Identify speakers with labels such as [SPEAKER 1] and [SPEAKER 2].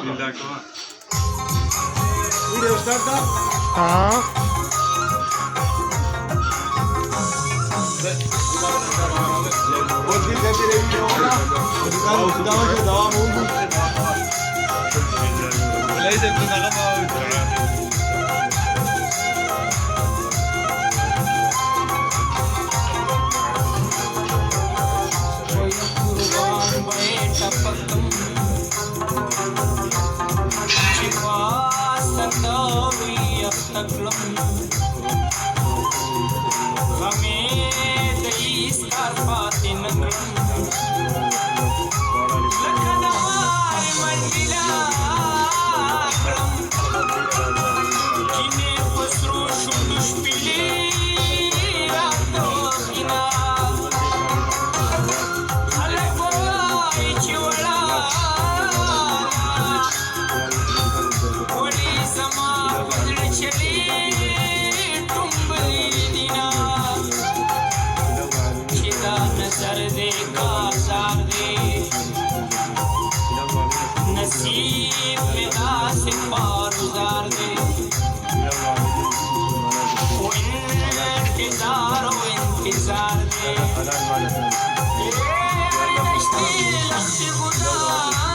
[SPEAKER 1] Video start था।
[SPEAKER 2] हाँ
[SPEAKER 1] बहुत दिन कहते रहे वीडियो होगा दवा से दवा होगी
[SPEAKER 3] ليس ابن غفا नसीब में आसिफ पार गुजार दे वो इंतजार दे
[SPEAKER 2] ये नहीं लगा था